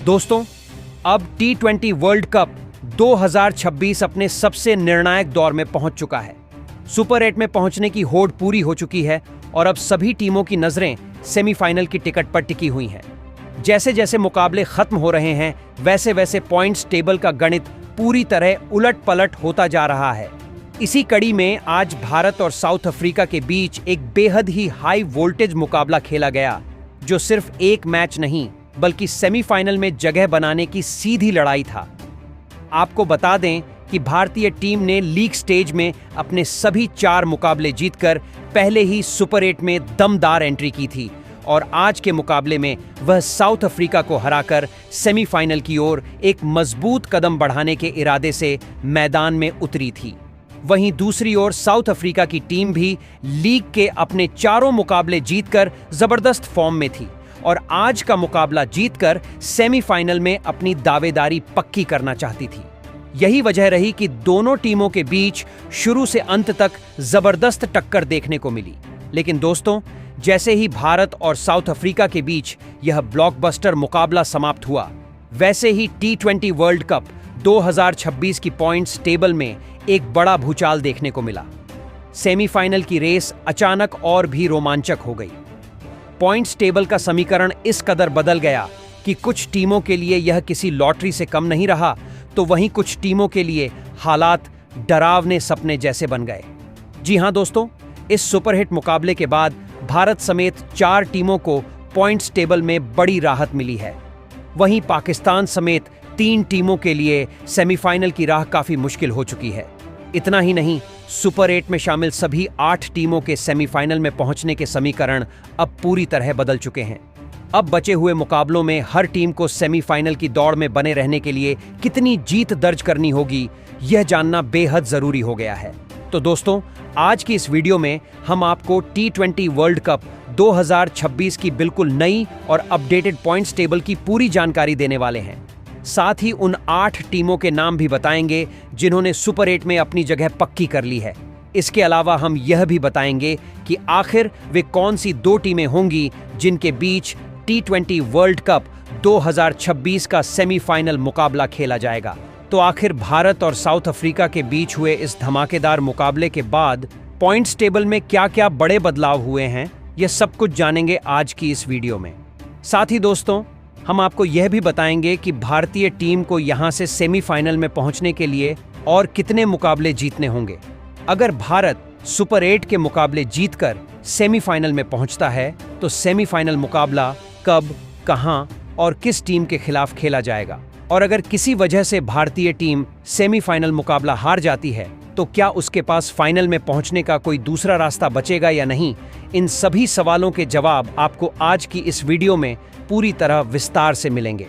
दोस्तों, अब T20 world cup 2026 अपने सबसे निर्णायक दौर में पहुंच चुका है। सुपर 8 में पहुंचने की होड़ पूरी हो चुकी है और अब सभी टीमों की नजरें सेमीफाइनल की टिकट पर टिकी हुई हैं। जैसे जैसे मुकाबले खत्म हो रहे हैं, वैसे वैसे पॉइंट्स टेबल का गणित पूरी तरह उलट-पलट होता जा रहा है। इसी कड़ी में आज भारत और साउथ अफ्रीका के बीच एक बेहद ही हाई वोल्टेज मुकाबला खेला गया, जो सिर्फ एक मैच नहीं बल्कि सेमीफाइनल में जगह बनाने की सीधी लड़ाई था। आपको बता दें कि भारतीय टीम ने लीग स्टेज में अपने सभी 4 मुकाबले जीतकर पहले ही सुपर 8 में दमदार एंट्री की थी और आज के मुकाबले में वह साउथ अफ्रीका को हराकर सेमीफाइनल की ओर एक मजबूत कदम बढ़ाने के इरादे से मैदान में उतरी थी। वहीं दूसरी ओर साउथ अफ्रीका की टीम भी लीग के अपने 4 मुकाबले जीतकर जबरदस्त फॉर्म में थी और आज का मुकाबला जीतकर सेमीफाइनल में अपनी दावेदारी पक्की करना चाहती थी। यही वजह रही कि दोनों टीमों के बीच शुरू से अंत तक जबरदस्त टक्कर देखने को मिली। लेकिन दोस्तों, जैसे ही भारत और साउथ अफ्रीका के बीच यह ब्लॉकबस्टर मुकाबला समाप्त हुआ, वैसे ही T20 वर्ल्ड कप 2026 की पॉइंट्स टेबल में एक बड़ा भूचाल देखने को मिला। सेमीफाइनल की रेस अचानक और भी रोमांचक हो गई। पॉइंट्स टेबल का समीकरण इस कदर बदल गया कि कुछ टीमों के लिए यह किसी लॉटरी से कम नहीं रहा, तो वहीं कुछ टीमों के लिए हालात डरावने सपने जैसे बन गए। जी हां दोस्तों, इस सुपरहिट मुकाबले के बाद भारत समेत 4 टीमों को पॉइंट्स टेबल में बड़ी राहत मिली है। वहीं पाकिस्तान समेत 3 टीमों के लिए सेमीफाइनल की राह काफी मुश्किल हो चुकी है। इतना ही नहीं, सुपर 8 में शामिल सभी 8 टीमों के सेमीफाइनल में पहुंचने के समीकरण अब पूरी तरह बदल चुके हैं। अब बचे हुए मुकाबलों में हर टीम को सेमीफाइनल की दौड़ में बने रहने के लिए कितनी जीत दर्ज करनी होगी, यह जानना बेहद जरूरी हो गया है। तो दोस्तों, आज की इस वीडियो में हम आपको T20 वर्ल्ड कप 2026 की बिल्कुल नई और अपडेटेड पॉइंट्स टेबल की पूरी जानकारी देने वाले हैं। साथ ही उन 8 टीमों के नाम भी बताएंगे जिन्होंने सुपर 8 में अपनी जगह पक्की कर ली है। इसके अलावा हम यह भी बताएंगे कि आखिर वे कौन सी 2 टीमें होंगी जिनके बीच T20 वर्ल्ड कप 2026 का सेमीफाइनल मुकाबला खेला जाएगा। तो आखिर भारत और साउथ अफ्रीका के बीच हुए इस धमाकेदार मुकाबले के बाद पॉइंट्स टेबल में क्या-क्या बड़े बदलाव हुए हैं, यह सब कुछ जानेंगे आज की इस वीडियो में। साथ ही दोस्तों, हम आपको यह भी बताएंगे कि भारतीय टीम को यहां से सेमीफाइनल में पहुंचने के लिए और कितने मुकाबले जीतने होंगे। अगर भारत सुपर 8 के मुकाबले जीतकर सेमीफाइनल में पहुंचता है, तो सेमीफाइनल मुकाबला कब, कहां और किस टीम के खिलाफ खेला जाएगा, और अगर किसी वजह से भारतीय टीम सेमीफाइनल मुकाबला हार जाती है, तो क्या उसके पास फाइनल में पहुंचने का कोई दूसरा रास्ता बचेगा या नहीं। इन सभी सवालों के जवाब आपको आज की इस वीडियो में पूरी तरह विस्तार से मिलेंगे।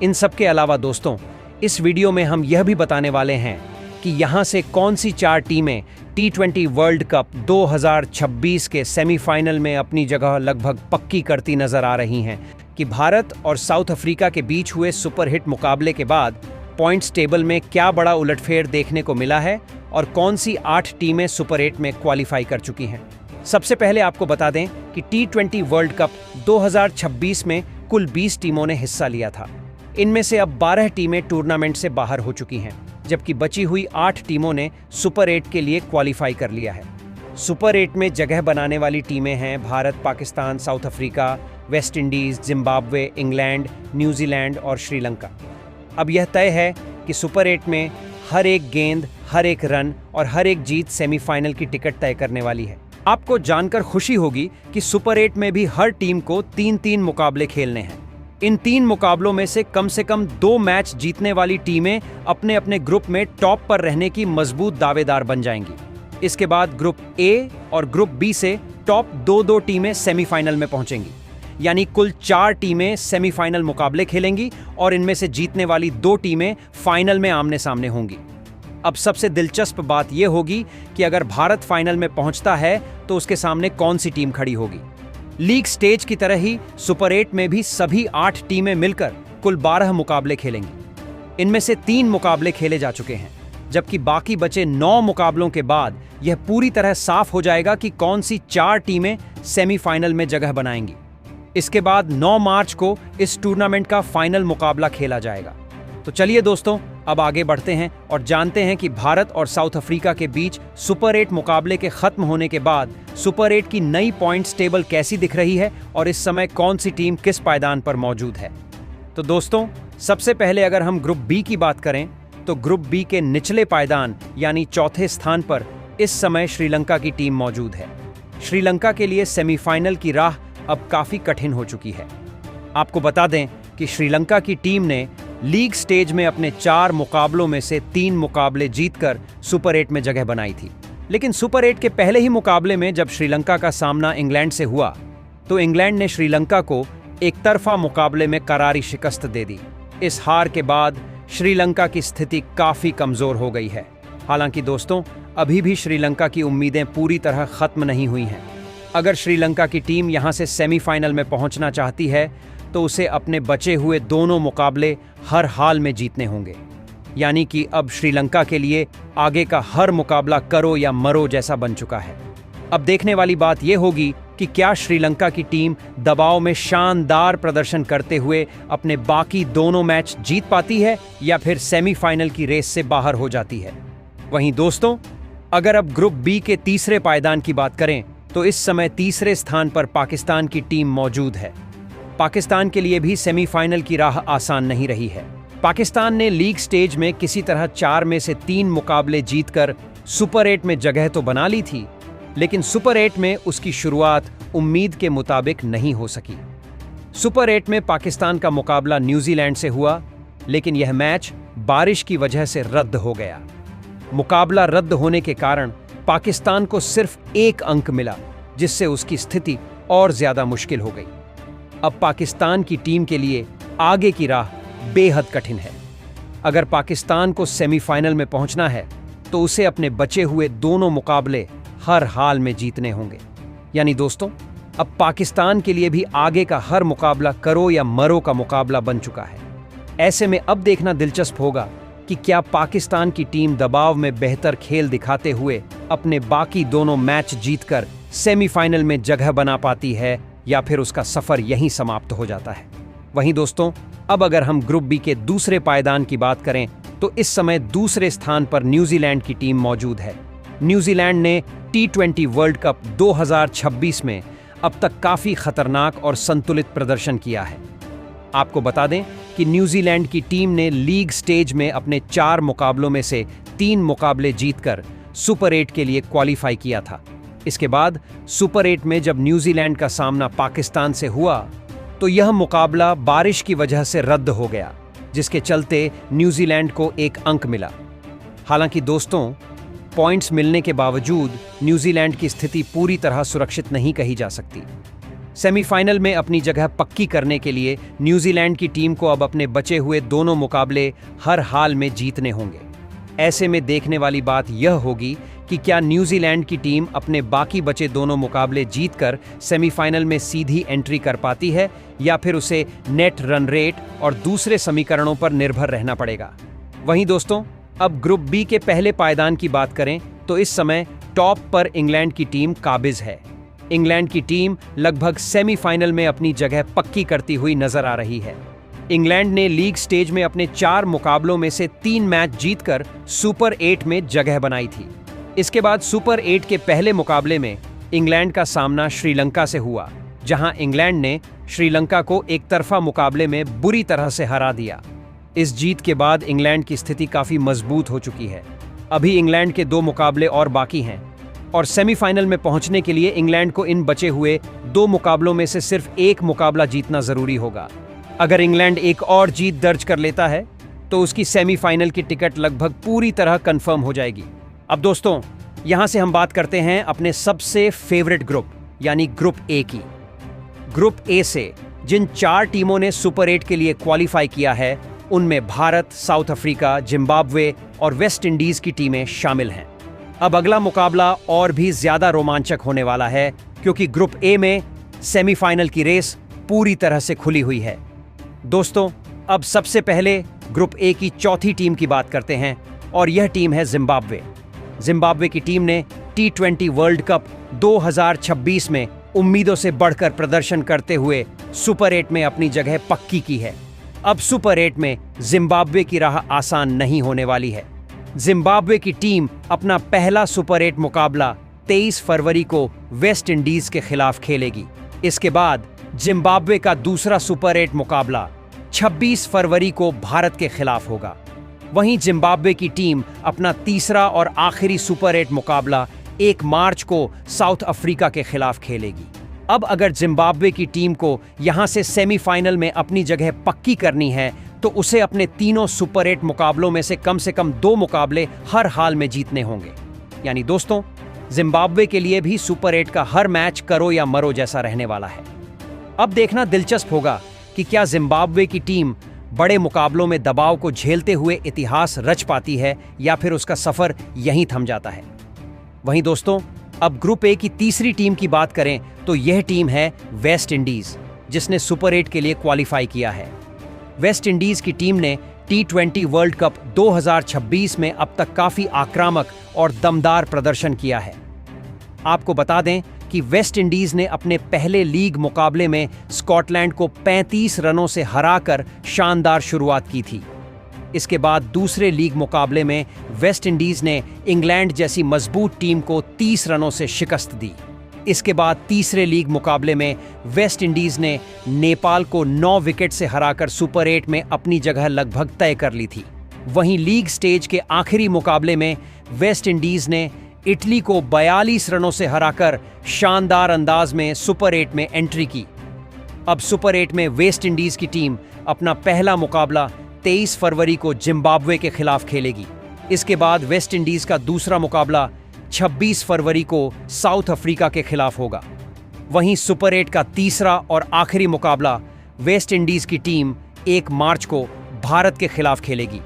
इन सब के अलावा दोस्तों, इस वीडियो में हम यह भी बताने वाले हैं कि यहां से कौन सी 4 टीमें T20 वर्ल्ड कप 2026 के सेमीफाइनल में अपनी जगह लगभग पक्की करती नजर आ रही हैं, कि भारत और साउथ अफ्रीका के बीच हुए सुपरहिट मुकाबले के बाद पॉइंट्स टेबल में क्या बड़ा उलटफेर देखने को मिला है और कौन सी 8 टीमें सुपर 8 में क्वालिफाई कर चुकी हैं। सबसे पहले आपको बता दें कि T20 वर्ल्ड कप 2026 में कुल 20 टीमों ने हिस्सा लिया था। इनमें से अब 12 टीमें टूर्नामेंट से बाहर हो चुकी हैं, जबकि बची हुई 8 टीमों ने सुपर 8 के लिए क्वालिफाई कर लिया है। सुपर 8 में जगह बनाने वाली टीमें हैं Bharat, Pakistan, south Africa, West Indies, Zimbabwe, England, New Zealand और श्रीलंका। अब यह तय है कि सुपर 8 में हर एक गेंद, हर एक रन और हर एक जीत सेमीफाइनल की टिकट तय करने वाली है। आपको जानकर खुशी होगी कि सुपर 8 में भी हर टीम को 3-3 मुकाबले खेलने हैं। इन 3 मुकाबलों में से कम 2 मैच जीतने वाली टीमें अपने अपने ग्रुप में टॉप पर रहने की मजबूत दावेदार बन जाएंगी। इसके बाद ग्रुप ए और ग्रुप बी से टॉप 2-2 टीमें सेमीफाइनल में पहुंचेंगी, यानी कुल 4 टीमें सेमीफाइनल मुकाबले खेलेंगी और इनमें से जीतने वाली 2 टीमें फाइनल में आमने सामने होंगी। अब सबसे दिलचस्प बात यह होगी कि अगर भारत फाइनल में पहुंचता है तो उसके सामने कौन सी टीम खड़ी होगी। लीग स्टेज की तरह ही सुपर 8 में भी सभी 8 टीमें मिलकर कुल 12 मुकाबले खेलेंगी। इनमें से 3 मुकाबले खेले जा चुके हैं, जबकि बाकी बचे 9 मुकाबलों के बाद यह पूरी तरह साफ हो जाएगा कि कौन सी 4 टीमें सेमीफाइनल में जगह बनाएंगी। इसके बाद 9 मार्च को इस टूर्नामेंट का फाइनल मुकाबला खेला जाएगा। तो चलिए दोस्तों, अब आगे बढ़ते हैं और जानते हैं कि भारत और साउथ अफ्रीका के बीच सुपर 8 मुकाबले के खत्म होने के बाद सुपर 8 की नई पॉइंट्स टेबल कैसी दिख रही है और इस समय कौन सी टीम किस पायदान पर मौजूद है। तो दोस्तों, सबसे पहले अगर हम ग्रुप बी की बात करें तो ग्रुप बी के निचले पायदान यानी चौथे स्थान पर इस समय श्रीलंका की टीम मौजूद है। श्रीलंका के लिए सेमीफाइनल की राह अब काफी कठिन हो चुकी है। आपको बता दें कि श्रीलंका की टीम ने लीग स्टेज में अपने 4 मुकाबलों में से 3 मुकाबले जीतकर सुपर 8 में जगह बनाई थी। लेकिन सुपर 8 के पहले ही मुकाबले में जब श्रीलंका का सामना इंग्लैंड से हुआ तो इंग्लैंड ने श्रीलंका को एक तरफा मुकाबले में करारी शिकस्त दे दी। इस हार के बाद श्रीलंका की स्थिति काफी कमजोर हो गई है। हालांकि दोस्तों, अभी भी श्रीलंका की उम्मीदें पूरी तरह खत्म नहीं हुई हैं। अगर श्रीलंका की टीम यहां से सेमीफाइनल में पहुंचना चाहती है तो उसे अपने बचे हुए दोनों मुकाबले हर हाल में जीतने होंगे। यानी कि अब श्रीलंका के लिए आगे का हर मुकाबला करो या मरो जैसा बन चुका है। अब देखने वाली बात यह होगी कि क्या श्रीलंका की टीम दबाव में शानदार प्रदर्शन करते हुए अपने बाकी दोनों मैच जीत पाती है या फिर सेमीफाइनल की रेस से बाहर हो जाती है। वहीं दोस्तों, अगर अब ग्रुप बी के तीसरे पायदान की बात करें तो इस समय तीसरे स्थान पर पाकिस्तान की टीम मौजूद है। पाकिस्तान के लिए भी सेमीफाइनल की राह आसान नहीं रही है। पाकिस्तान ने लीग स्टेज में किसी तरह 4 में से 3 मुकाबले जीतकर सुपर 8 में जगह तो बना ली थी, लेकिन सुपर 8 में उसकी शुरुआत उम्मीद के मुताबिक नहीं हो सकी। सुपर 8 में पाकिस्तान का मुकाबला न्यूजीलैंड से हुआ, लेकिन यह मैच बारिश की वजह से रद्द हो गया। मुकाबला रद्द होने के कारण पाकिस्तान को सिर्फ 1 अंक मिला, जिससे उसकी स्थिति और ज्यादा मुश्किल हो गई। अब पाकिस्तान की टीम के लिए आगे की राह बेहद कठिन है। अगर पाकिस्तान को सेमीफाइनल में पहुंचना है तो उसे अपने बचे हुए दोनों मुकाबले हर हाल में जीतने होंगे। यानी दोस्तों, अब पाकिस्तान के लिए भी आगे का हर मुकाबला करो या मरो का मुकाबला बन चुका है। ऐसे में अब देखना दिलचस्प होगा कि क्या पाकिस्तान की टीम दबाव में बेहतर खेल दिखाते हुए अपने बाकी दोनों मैच जीतकर सेमीफाइनल में जगह बना पाती है या फिर उसका सफर यहीं समाप्त हो जाता है। वहीं दोस्तों, अब अगर हम ग्रुप बी के दूसरे पायदान की बात करें तो इस समय दूसरे स्थान पर न्यूजीलैंड की टीम मौजूद है। न्यूजीलैंड ने T20 वर्ल्ड कप 2026 में अब तक काफी खतरनाक और संतुलित प्रदर्शन किया है। आपको बता दें कि न्यूजीलैंड की टीम ने लीग स्टेज में अपने 4 मुकाबलों में से 3 मुकाबले जीतकर सुपर 8 के लिए क्वालिफाई किया था। इसके बाद सुपर 8 में जब न्यूजीलैंड का सामना पाकिस्तान से हुआ तो यह मुकाबला बारिश की वजह से रद्द हो गया, जिसके चलते न्यूजीलैंड को 1 अंक मिला। हालांकि दोस्तों, पॉइंट्स मिलने के बावजूद न्यूजीलैंड की स्थिति पूरी तरह सुरक्षित नहीं कही जा सकती। सेमीफाइनल में अपनी जगह पक्की करने के लिए न्यूजीलैंड की टीम को अब अपने बचे हुए दोनों मुकाबले हर हाल में जीतने होंगे। ऐसे में देखने वाली बात यह होगी कि क्या न्यूजीलैंड की टीम अपने बाकी बचे दोनों मुकाबले जीतकर सेमीफाइनल में सीधी एंट्री कर पाती है या फिर उसे नेट रन रेट और दूसरे समीकरणों पर निर्भर रहना पड़ेगा। वहीं दोस्तों, अब ग्रुप बी के पहले पायदान की बात करें तो इस समय टॉप पर इंग्लैंड की टीम काबिज है। इंग्लैंड की टीम लगभग सेमीफाइनल में अपनी जगह पक्की करती हुई नजर आ रही है। इंग्लैंड ने लीग स्टेज में अपने 4 मुकाबलों में से 3 मैच जीतकर सुपर 8 में जगह बनाई थी। इसके बाद सुपर 8 के पहले मुकाबले में इंग्लैंड का सामना श्रीलंका से हुआ, जहां इंग्लैंड ने श्रीलंका को एक तरफा मुकाबले में बुरी तरह से हरा दिया। इस जीत के बाद इंग्लैंड की स्थिति काफी मजबूत हो चुकी है। अभी इंग्लैंड के 2 मुकाबले और बाकी हैं और सेमीफाइनल में पहुंचने के लिए इंग्लैंड को इन बचे हुए 2 मुकाबलों में से सिर्फ 1 मुकाबला जीतना जरूरी होगा। अगर इंग्लैंड एक और जीत दर्ज कर लेता है तो उसकी सेमीफाइनल की टिकट लगभग पूरी तरह कंफर्म हो जाएगी। अब दोस्तों, यहां से हम बात करते हैं अपने सबसे फेवरेट ग्रुप यानी ग्रुप ए की। ग्रुप ए से जिन 4 टीमों ने सुपर 8 के लिए क्वालिफाई किया है उनमें भारत, साउथ अफ्रीका, जिम्बाब्वे और वेस्ट इंडीज की टीमें शामिल हैं। अब अगला मुकाबला और भी ज्यादा रोमांचक होने वाला है, क्योंकि ग्रुप ए में सेमीफाइनल की रेस पूरी तरह से खुली हुई है। दोस्तों, अब सबसे पहले ग्रुप ए की चौथी टीम की बात करते हैं और यह टीम है जिम्बाब्वे। जिम्बाब्वे की टीम ने T20 वर्ल्ड कप 2026 में उम्मीदों से बढ़कर प्रदर्शन करते हुए सुपर 8 में अपनी जगह पक्की की है। अब सुपर 8 में जिम्बाब्वे की राह आसान नहीं होने वाली है। जिम्बाब्वे की टीम अपना पहला सुपर 8 मुकाबला 23 फरवरी को वेस्ट इंडीज के खिलाफ खेलेगी। इसके बाद जिम्बाब्वे का दूसरा सुपर 8 मुकाबला 26 फरवरी को भारत के खिलाफ होगा। वहीं जिम्बाब्वे की टीम अपना तीसरा और आखिरी सुपर 8 मुकाबला 1 मार्च को साउथ अफ्रीका के खिलाफ खेलेगी। अब अगर जिम्बाब्वे की टीम को यहां से सेमीफाइनल में अपनी जगह पक्की करनी है तो उसे अपने तीनों सुपर 8 मुकाबलों में से कम 2 मुकाबले हर हाल में जीतने होंगे। यानी दोस्तों, जिम्बाब्वे के लिए भी सुपर 8 का हर मैच करो या मरो जैसा रहने वाला है। अब देखना दिलचस्प होगा कि क्या जिम्बाब्वे की टीम बड़े मुकाबलों में दबाव को झेलते हुए इतिहास रच पाती है या फिर उसका सफर यहीं थम जाता है। वहीं दोस्तों, अब ग्रुप ए की तीसरी टीम की बात करें तो यह टीम है वेस्ट इंडीज, जिसने सुपर 8 के लिए क्वालिफाई किया है। वेस्ट इंडीज की टीम ने T20 वर्ल्ड कप 2026 में अब तक काफी आक्रामक और दमदार प्रदर्शन किया है। आपको बता दें कि वेस्ट इंडीज ने अपने पहले लीग मुकाबले में स्कॉटलैंड को 35 रनों से हराकर शानदार शुरुआत की थी। इसके बाद दूसरे लीग मुकाबले में वेस्ट इंडीज ने इंग्लैंड जैसी मजबूत टीम को 30 रनों से शिकस्त दी। इसके बाद तीसरे लीग मुकाबले में वेस्ट इंडीज ने नेपाल को 9 विकेट से हराकर सुपर 8 में अपनी जगह लगभग तय कर ली थी। वहीं लीग स्टेज के आखिरी मुकाबले में वेस्ट इंडीज ने इटली को 42 रनों से हराकर शानदार अंदाज में सुपर 8 में एंट्री की। अब सुपर 8 में वेस्ट इंडीज की टीम अपना पहला मुकाबला 23 फरवरी को जिम्बाब्वे के खिलाफ खेलेगी। इसके बाद वेस्ट इंडीज का दूसरा मुकाबला 26 फरवरी को साउथ अफ्रीका के खिलाफ होगा। वहीं सुपर 8 का तीसरा और आखिरी मुकाबला वेस्ट इंडीज की टीम 1 मार्च को भारत के खिलाफ खेलेगी।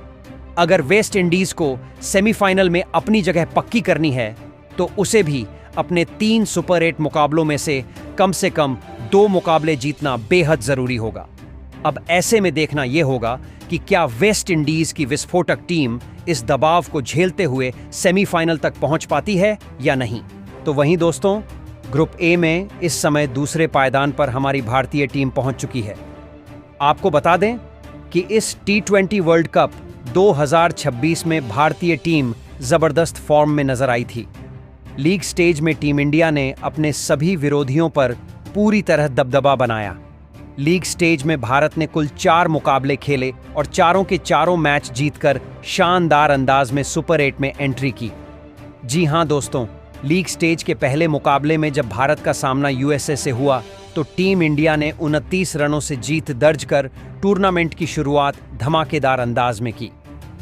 अगर वेस्ट इंडीज को सेमीफाइनल में अपनी जगह पक्की करनी है तो उसे भी अपने 3 सुपर 8 मुकाबलों में से कम 2 मुकाबले जीतना बेहद जरूरी होगा। अब ऐसे में देखना यह होगा कि क्या वेस्ट इंडीज की विस्फोटक टीम इस दबाव को झेलते हुए सेमीफाइनल तक पहुंच पाती है या नहीं। तो वहीं दोस्तों, ग्रुप ए में इस समय दूसरे पायदान पर हमारी भारतीय टीम पहुंच चुकी है। आपको बता दें कि इस T20 वर्ल्ड कप 2026 में भारतीय टीम जबरदस्त फॉर्म में नजर आई थी। लीग स्टेज में टीम इंडिया ने अपने सभी विरोधियों पर पूरी तरह दबदबा बनाया। लीग स्टेज में भारत ने कुल 4 मुकाबले खेले और चारों के चारों मैच जीतकर शानदार अंदाज में सुपर 8 में एंट्री की। जी हां दोस्तों, लीग स्टेज के पहले मुकाबले में जब भारत का सामना यूएसए से हुआ तो टीम इंडिया ने 29 रनों से जीत दर्ज कर टूर्नामेंट की शुरुआत धमाकेदार अंदाज में की।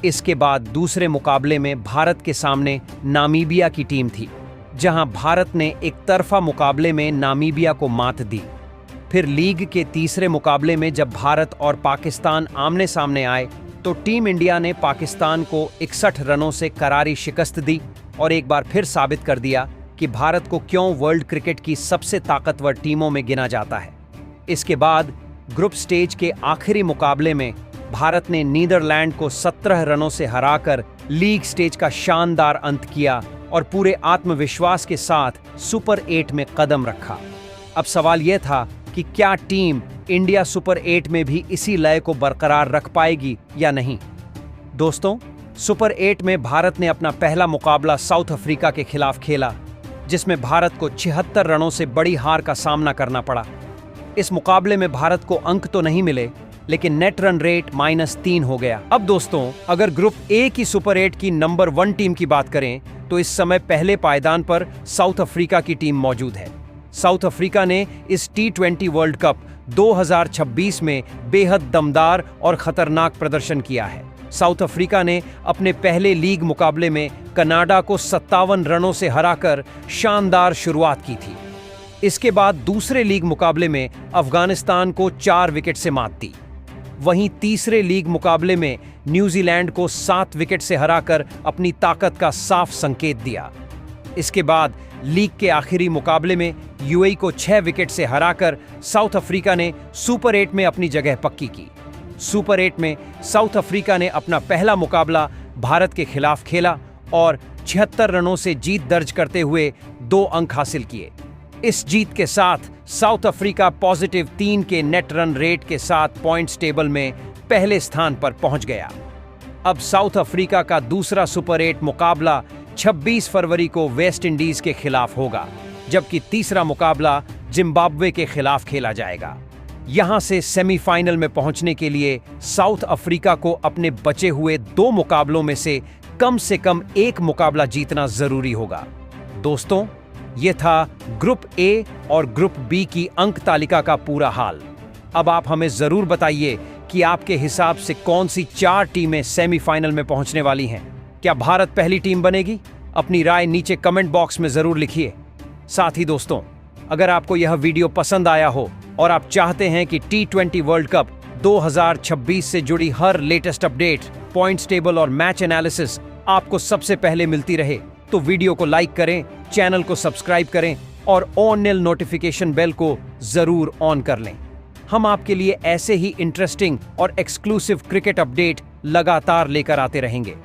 इसके बाद दूसरे मुकाबले में भारत के सामने नामीबिया की टीम थी, जहां भारत ने एक तरफा मुकाबले में नामीबिया को मात दी। फिर लीग के तीसरे मुकाबले में जब भारत और पाकिस्तान आमने सामने आए तो टीम इंडिया ने पाकिस्तान को 61 रनों से करारी शिकस्त दी और एक बार फिर साबित कर दिया कि भारत को क्यों वर्ल्ड क्रिकेट की सबसे ताकतवर टीमों में गिना जाता है। इसके बाद ग्रुप स्टेज के आखिरी मुकाबले में भारत ने नीदरलैंड को 17 रनों से हराकर लीग स्टेज का शानदार अंत किया और पूरे आत्मविश्वास के साथ सुपर 8 में कदम रखा। अब सवाल यह था कि क्या टीम इंडिया सुपर 8 में भी इसी लय को बरकरार रख पाएगी या नहीं। दोस्तों, सुपर 8 में भारत ने अपना पहला मुकाबला साउथ अफ्रीका के खिलाफ खेला, जिसमें भारत को 76 रनों से बड़ी हार का सामना करना पड़ा। इस मुकाबले में भारत को अंक तो नहीं मिले, लेकिन नेट रन रेट -3 हो गया। अब दोस्तों, अगर ग्रुप ए की सुपर 8 की नंबर 1 टीम की बात करें तो इस समय पहले पायदान पर साउथ अफ्रीका की टीम मौजूद है। साउथ अफ्रीका ने इस T20 वर्ल्ड कप 2026 में बेहद दमदार और खतरनाक प्रदर्शन किया है। साउथ अफ्रीका ने अपने पहले लीग मुकाबले में कनाडा को 57 रनों से हराकर शानदार शुरुआत की थी। इसके बाद दूसरे लीग मुकाबले में अफगानिस्तान को 4 विकेट से मात दी। वहीं तीसरे लीग मुकाबले में न्यूजीलैंड को 7 विकेट से हराकर अपनी ताकत का साफ संकेत दिया। इसके बाद लीग के आखिरी मुकाबले में यूएई को 6 विकेट से हराकर साउथ अफ्रीका ने सुपर 8 में अपनी जगह पक्की की। सुपर 8 में साउथ अफ्रीका ने अपना पहला मुकाबला भारत के खिलाफ खेला और 76 रनों से जीत दर्ज करते हुए 2 अंक हासिल किए। इस जीत के साथ साउथ अफ्रीका +3 के नेट रन रेट के साथ पॉइंट्स टेबल में पहले स्थान पर पहुंच गया। अब साउथ अफ्रीका का दूसरा सुपर 8 मुकाबला 26 फरवरी को वेस्ट इंडीज के खिलाफ होगा, जबकि तीसरा मुकाबला जिम्बाब्वे के खिलाफ खेला जाएगा। यहां से सेमीफाइनल में पहुंचने के लिए साउथ अफ्रीका को अपने बचे हुए 2 मुकाबलों में से कम 1 मुकाबला जीतना जरूरी होगा। दोस्तों, यह था ग्रुप ए और ग्रुप बी की अंक तालिका का पूरा हाल। अब आप हमें जरूर बताइए कि आपके हिसाब से कौन सी 4 टीमें सेमीफाइनल में पहुंचने वाली हैं। क्या भारत पहली टीम बनेगी? अपनी राय नीचे कमेंट बॉक्स में जरूर लिखिए। साथ ही दोस्तों, अगर आपको यह वीडियो पसंद आया हो और आप चाहते हैं कि T20 वर्ल्ड कप 2026 से जुड़ी हर लेटेस्ट अपडेट, पॉइंट्स टेबल और मैच एनालिसिस आपको सबसे पहले मिलती रहे, तो वीडियो को लाइक करें, चैनल को सब्सक्राइब करें और ऑन नेल नोटिफिकेशन बेल को जरूर ऑन कर लें। हम आपके लिए ऐसे ही इंटरेस्टिंग और एक्सक्लूसिव क्रिकेट अपडेट लगातार लेकर आते रहेंगे।